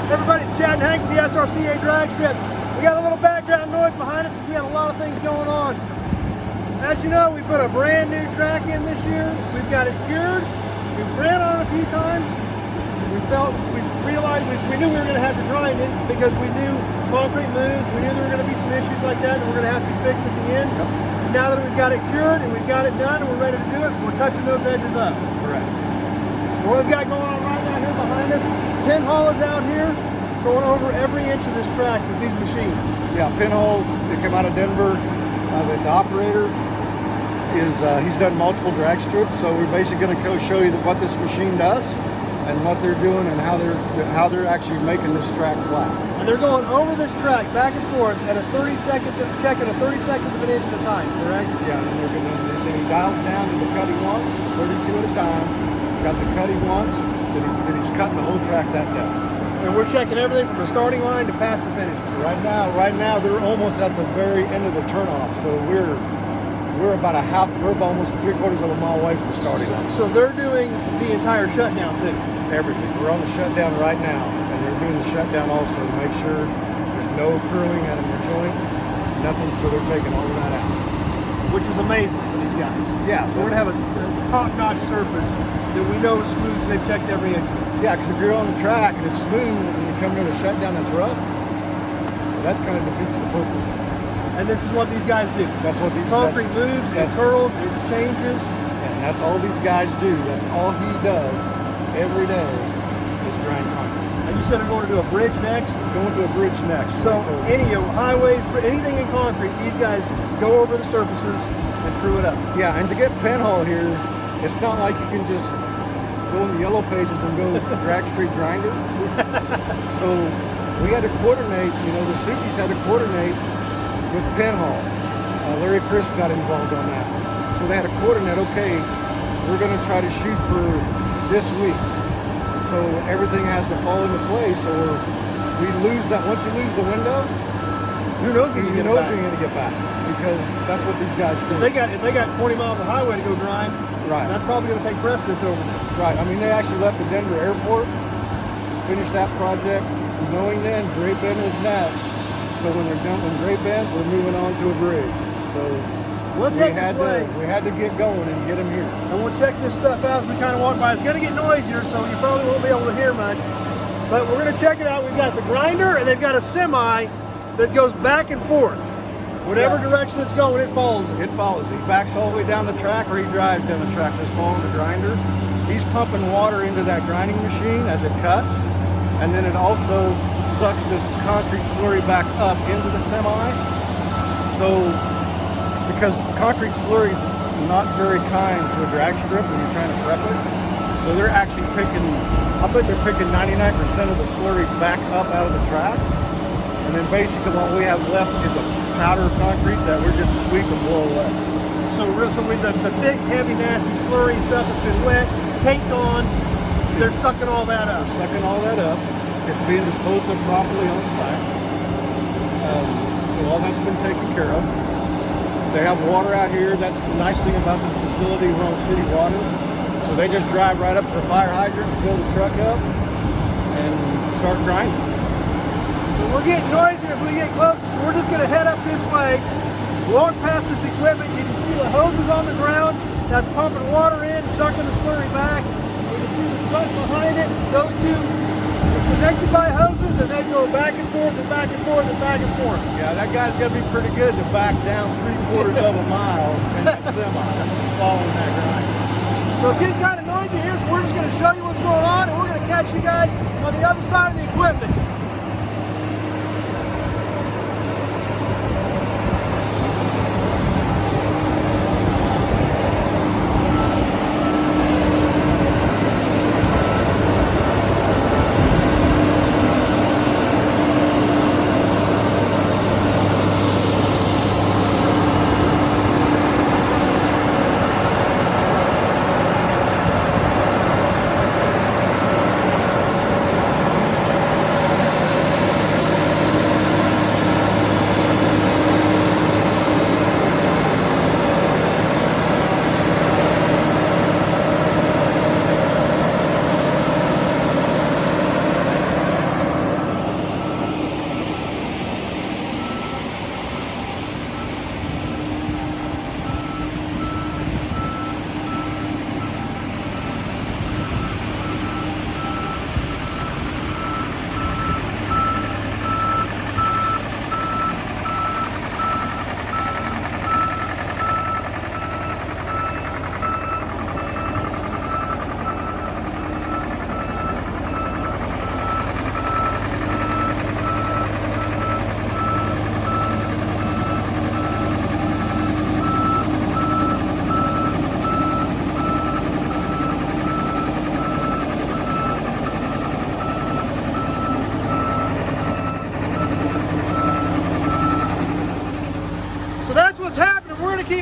Everybody, it's Chad and Hank with the SRCA drag strip. We got a little background noise behind us because we have a lot of things going on. As you know, we put a brand new track in this year. We've got it cured. We've ran on it a few times. We realized we knew we were going to have to grind it because we knew concrete moves. We knew there were going to be some issues like that we're going to have to be fixed at the end. Yep. And now that we've got it cured and we've got it done and we're ready to do it, we're touching those edges up. Correct. What we've got going on right now here behind us, Pinhole is out here going over every inch of this track with these machines. Yeah, Pinhole, they come out of Denver. The operator is, he's done multiple drag strips, so we're basically going to show you what this machine does and what they're doing and how they're actually making this track flat. And they're going over this track back and forth at a 30-second, checking a 30-second of an inch at a time, correct? Yeah, and then he dials down to the cut he wants, 32 at a time. Got the cut he wants, then he's cutting the whole track that depth. And we're checking everything from the starting line to past the finish line. Right now they're almost at the very end of the turnoff, so we're about almost 3/4 of a mile away from the starting line. So they're doing the entire shutdown too? Everything. We're on the shutdown right now, and they're doing the shutdown also to make sure there's no curling out of their joint, nothing, so they're taking all of that out. Which is amazing for these guys. Yeah. So we're going to have a top-notch surface that we know is smooth because they've checked every inch of it. Yeah, because if you're on the track and it's smooth and you come to the shutdown that's rough, that kind of defeats the purpose. And this is what these guys do. That's what these concrete moves, it curls, it changes. And that's all these guys do. That's all he does every day is grind concrete. And you said we're going to do a bridge next? He's going to a bridge next. So any highways, anything in concrete, these guys go over the surfaces and true it up. Yeah, and to get Pinhole here, it's not like you can just go in the yellow pages and go drag straight grinder. So we had to coordinate, the Suki's had to coordinate with Pinhole. Larry Chris got involved on that. So they had to coordinate, okay, we're going to try to shoot for this week. So everything has to fall into place, or we lose that. Once you lose the window, who knows when you're going to get back, because that's what these guys do. If they got 20 miles of highway to go grind, right, that's probably going to take precedence over this. Right. I mean, they actually left the Denver airport, finished that project, knowing then Great Bend was next. So when they're done with Great Bend, we're moving on to a bridge. So let's head this way. We had to get going and get them here. And we'll check this stuff out as we kind of walk by. It's going to get noisier, so you probably won't be able to hear much. But we're going to check it out. We've got the grinder, and they've got a semi that goes back and forth. Whatever direction it's going, it follows it. It follows. He backs all the way down the track, or he drives down the track, just following the grinder. He's pumping water into that grinding machine as it cuts, and then it also sucks this concrete slurry back up into the semi. So, because concrete slurry is not very kind to a drag strip when you're trying to prep it, so they're actually I bet they're picking 99% of the slurry back up out of the track. And then basically what we have left is a powder of concrete that we're just sweep and blow away. So with the thick, heavy, nasty, slurry stuff that's been wet, caked on, they're sucking all that up. They're sucking all that up. It's being disposed of properly on site. So all that's been taken care of. They have water out here. That's the nice thing about this facility. We're on city water. So they just drive right up to the fire hydrant, fill the truck up, and start grinding. So we're getting noisier as we get closer, so we're just going to head up this way, walk past this equipment. You can see the hoses on the ground. That's pumping water in, sucking the slurry back. You can see the truck behind it. Those two are connected by hoses, and they go back and forth and back and forth and back and forth. Yeah, that guy's got to be pretty good to back down 3/4 of a mile in that semi, following that grind. So it's getting kind of noisy here, so we're just going to show you what's going on, and we're going to catch you guys on the other side of the equipment.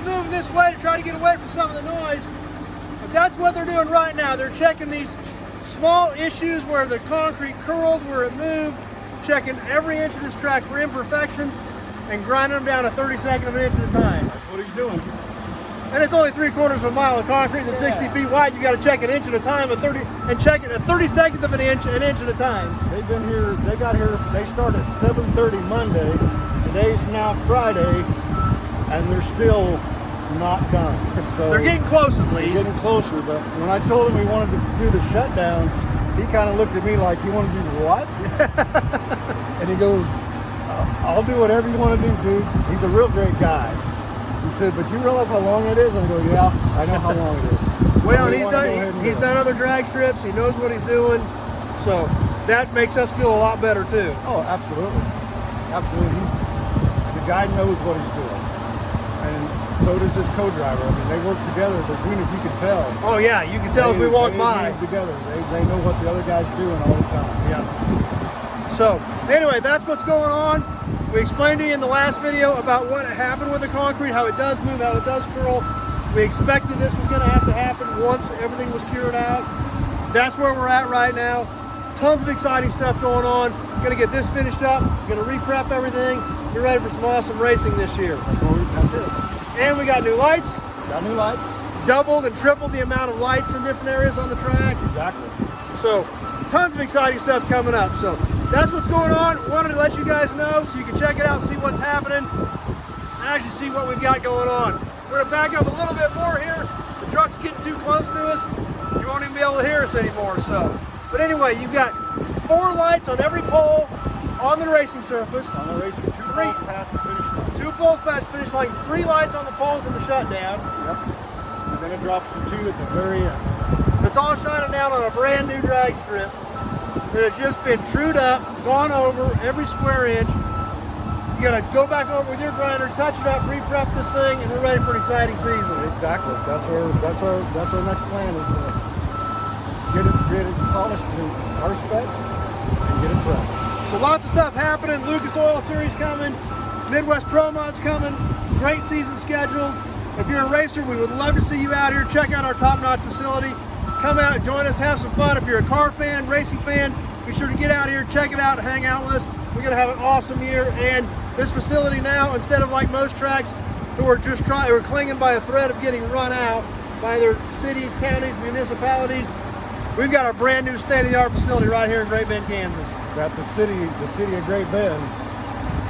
moving this way to try to get away from some of the noise. But that's what they're doing right now. They're checking these small issues where the concrete curled, where it moved, checking every inch of this track for imperfections and grinding them down to 32nd of an inch at a time. That's what he's doing. And it's only 3/4 of a mile of concrete that's 60 feet wide. You got to check an inch at a time, and check it at 32nd of an inch at a time. They've been here. They got here. They started at 7:30 Monday. Today's now Friday, and they're still not done. So they're getting close at least. They're getting closer. But when I told him he wanted to do the shutdown, he kind of looked at me like, "You want to do what?" And he goes, "I'll do whatever you want to do, dude." He's a real great guy. He said, "But you realize how long it is?" I go, "Yeah, I know how long it is." Well, and he's done other drag strips. He knows what he's doing. So that makes us feel a lot better too. Oh, absolutely. Absolutely. The guy knows what he's doing. And so does his co-driver. I mean, they work together as a unit, you can tell. Oh yeah, you can tell as we walk by. They together. They know what the other guy's doing all the time. Yeah. So anyway, that's what's going on. We explained to you in the last video about what happened with the concrete, how it does move, how it does curl. We expected this was going to have to happen once everything was cured out. That's where we're at right now. Tons of exciting stuff going on. Going to get this finished up. Going to re-prep everything. Get ready for some awesome racing this year. That's it. And we got new lights. Got new lights. Doubled and tripled the amount of lights in different areas on the track. Exactly. So tons of exciting stuff coming up. So that's what's going on. Wanted to let you guys know so you can check it out, see what's happening, and actually see what we've got going on. We're going to back up a little bit more here. The truck's getting too close to us. You won't even be able to hear us anymore. But anyway, you've got 4 lights on every pole on the racing surface. On the racing, 2 poles past the finish line. 2 poles past the finish line, 3 lights on the poles in the shutdown. Yep. And then it drops to 2 at the very end. It's all shining down on a brand new drag strip that has just been trued up, gone over every square inch. You gotta go back over with your grinder, touch it up, re-prep this thing, and we're ready for an exciting season. Exactly. That's our next plan, is to get it polished to our specs and get it prepped. So lots of stuff happening. Lucas Oil Series coming, Midwest Pro Mods coming, great season scheduled. If you're a racer, we would love to see you out here. Check out our top-notch facility. Come out, join us, have some fun. If you're a car fan, racing fan, be sure to get out here, check it out, and hang out with us. We're gonna have an awesome year. And this facility now, instead of like most tracks who are just who are clinging by a thread of getting run out by their cities, counties, municipalities, we've got our brand new state-of-the-art facility right here in Great Bend, Kansas. That the city of Great Bend,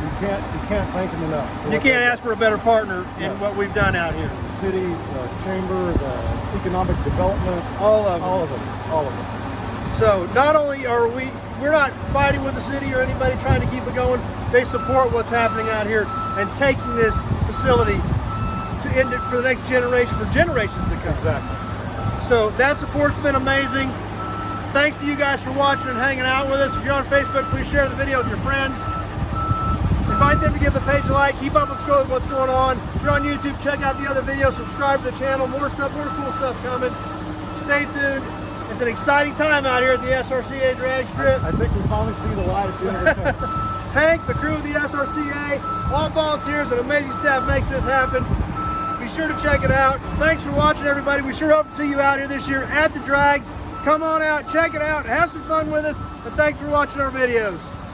you can't thank them enough. You can't ask for a better partner in what we've done out here. The city, the chamber, the economic development, all of them. So not only are we're not fighting with the city or anybody trying to keep it going. They support what's happening out here and taking this facility to end it for the next generation, for generations to come. Exactly. So that support's been amazing. Thanks to you guys for watching and hanging out with us. If you're on Facebook, please share the video with your friends. Invite them to give the page a like. Keep up with what's going on. If you're on YouTube, check out the other videos. Subscribe to the channel. More stuff, more cool stuff coming. Stay tuned. It's an exciting time out here at the SRCA drag strip. I think we finally see the light at the end of the tunnel. Hank, the crew of the SRCA, all volunteers and amazing staff makes this happen. Be sure to check it out. Thanks for watching, everybody. We sure hope to see you out here this year at the drags. Come on out, check it out, have some fun with us, and thanks for watching our videos.